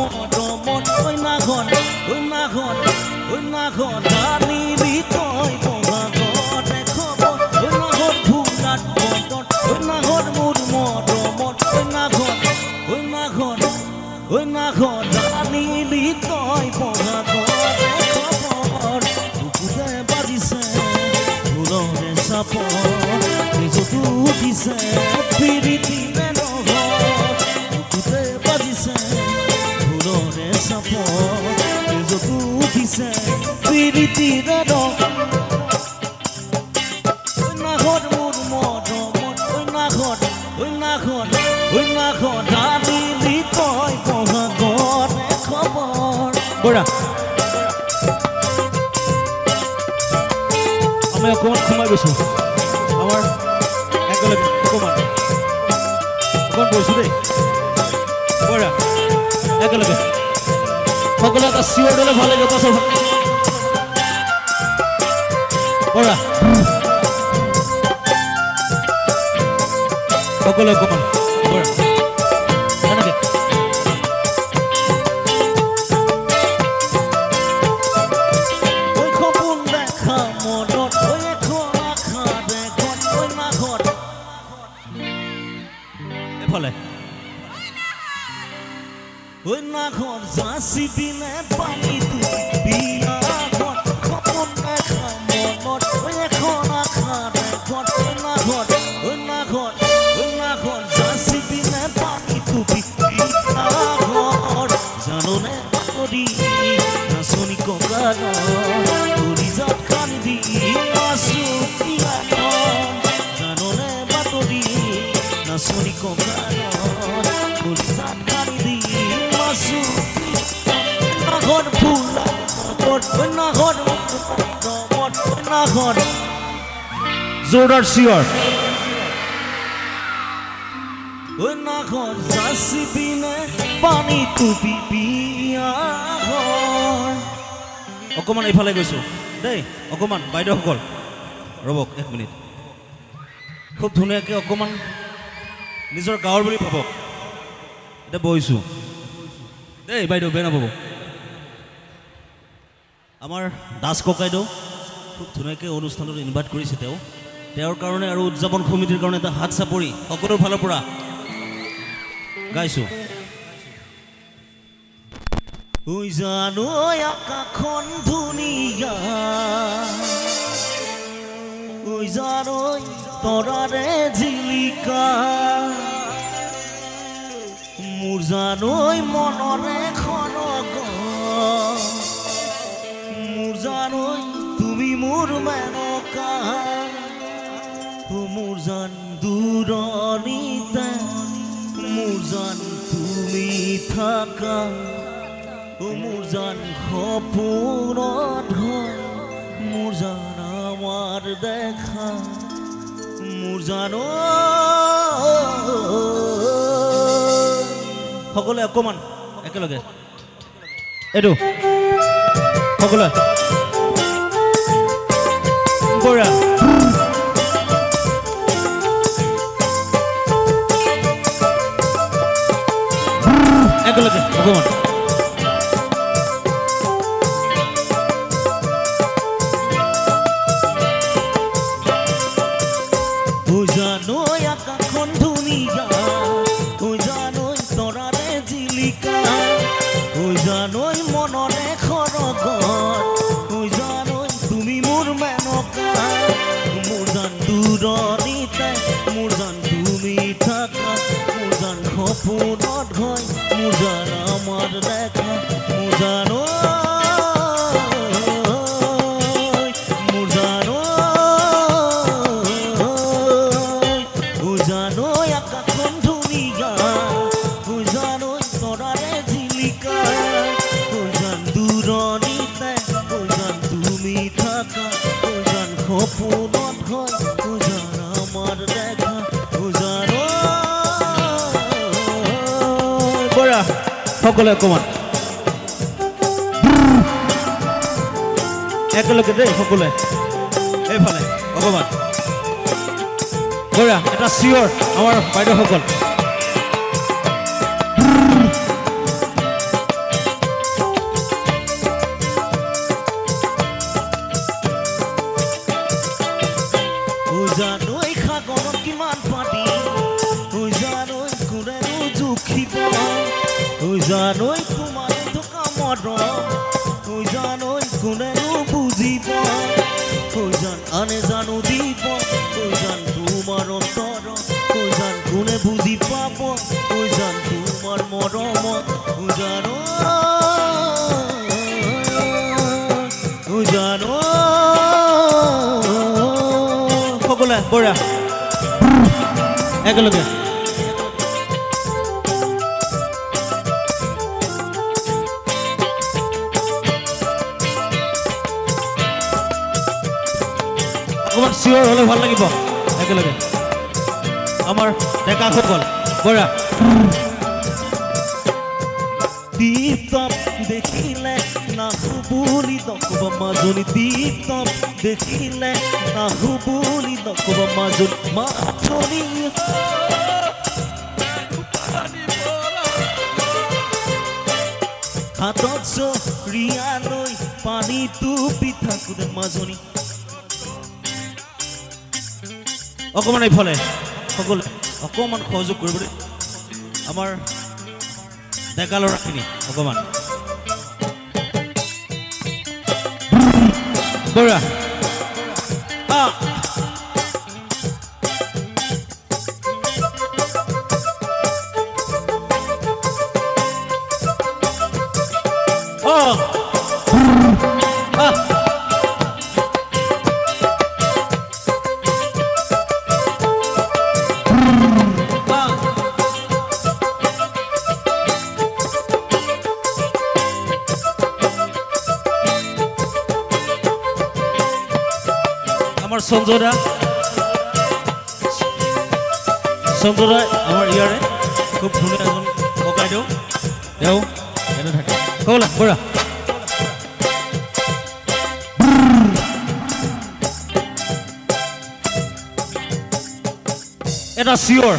মৰমত ঐ নাঘন ঐ নাঘন ঐ নাঘন জানিলি তই বহাগতে খবৰ ঐ নাঘন ফুলাত বতত ঐ নাঘন মোৰ মৰমত ঐ নাঘন ঐ নাঘন ঐ নাঘন জানিলি তই বহাগতে খবৰ বুকুতে বাজিছে ঢোলৰে চাপৰ নিজতো উঠিছে পিৰিতিৰে নহৰ বুকুতে বাজিছে ঢোলৰে চাপৰ নিজতো উঠিছে পিৰিতিৰে নহৰ ঐ নাঘন মোৰ মৰমত ঐ নাঘন ঐ নাঘন ঐ নাঘন জানিলি তই বহাগতে খবৰ বৰা আমি অকণমান সোমাই গৈছোঁ আমাৰ একেলগে অকণমান বৈছোঁ দেই বৰা একেলগে সকলো এটা চিঞৰ দিলে ভাল লাগিব পাছৰ বৰা সকলো অকণমান বৰা এনেকে ঐ নাঘন জাচি দিলে পানীটো বিয়াঘন সপোন দেখা মনত ঐ এখন আশাৰ এখন ঐ নাঘন জাচি দিলে পানীটো বিয়াঘন জাননে বাতৰি নাচনি ককালৰ ধৰি জাত কান্দি আছো কিয়াখন জাননে বাতৰি নাচনি ককালৰ ধৰি জাত কান্দি নাঘন ফুলা নাঘন নাঘন জোৰদাৰ চিঞৰ ঐ নাঘন জাচি পিনে পানীটো বিয়াঘন অকণমান এইফালে গৈছোঁ দেই অকণমান বাইদেউসকল ৰ'বক এক মিনিট খুব ধুনীয়াকৈ অকণমান নিজৰ গাঁৱৰ বুলি ভাবক এতিয়া বহিছোঁ দেই বাইদেউ বেয়া নাপাব আমাৰ দাস ককাইদেউ খুব ধুনীয়াকৈ অনুষ্ঠানত ইনভাইট কৰিছে তেওঁৰ কাৰণে আৰু উদযাপন সমিতিৰ কাৰণে এটা হাত চাপৰি সকলোৰ ফালৰ পৰা গাইছোঁ ঐ জানো আকাশখন ধুনীয়া ঐ জানো তৰাৰে জিলিকা মোৰ জানৈ মনৰে খনক মোৰ জানৈ তুমি মোৰ মেনকা মোৰ জান দূৰণিতে মোৰ জান তুমি থাকা মোৰ জান সপোনত হয় মোৰ জান আমাৰ দেখা মোৰ জানো সকলোৱে অকণমান একেলগে এইটো সকলোৱে বৰা একেলগে অকণমান জানো আকাশখন ধুনীয়া জানৈ মনৰে খৰগত জানৈ তুমি মোৰ মেনকা মোৰ জান দূৰণিতে মোৰ জান তুমি থাকা মোৰ জান সপোনত হয় মোৰ জান আমাৰ দেখা মোৰ জানৈ মোৰ জানৈ আকাশখন ধুনীয়া জানৈ তৰাৰে জিলিকা দূৰণিতে তুমি থাকা সপোনত হয় আমাৰ দেখা বৰা সকলোৱে অকণমান একেলগে দেই সকলোৱে এইফালে অকণমান বৰা এটা চিঞৰ আমাৰ বাইদেউসকল সাগৰত কিমান পাতি জানৈ কোনেনো জুখিব জানৈ তোমাৰ থকা মৰম জানৈ কোনেনো বুজিব জান আনে জানো দিব জান তোমাৰ অন্তৰ জান কোনে বুজি পাব জান তোমাৰ মৰমত জানো জানো সকলোৱে বঢ়িয়া একেলগে অকণমান চিঞৰ হ'লে ভাল লাগিব একেলগে আমাৰ ডেকাসকল বঢ়িয়া দীপ্তম দেখিলে নাহু বুলি নক'ব মাজনী দীপ্তম দেখিলে নাহু বুলি নক'ব মাজনী হাতত চৰিয়া লৈ পানীটো পিঠা কোনে মাজনী অকণমান এইফালে সকলোৱে অকণমান সহযোগ কৰিবলৈ আমাৰ ডেকা ল'ৰাখিনি অকণমান বঢ়িয়া আমাৰ সঞ্জয় আমাৰ ইয়াৰে খুব ধুনীয়া এজন ককাইদেউ তেওঁ এনে থাকে কলা বৰা এটা চিঞৰ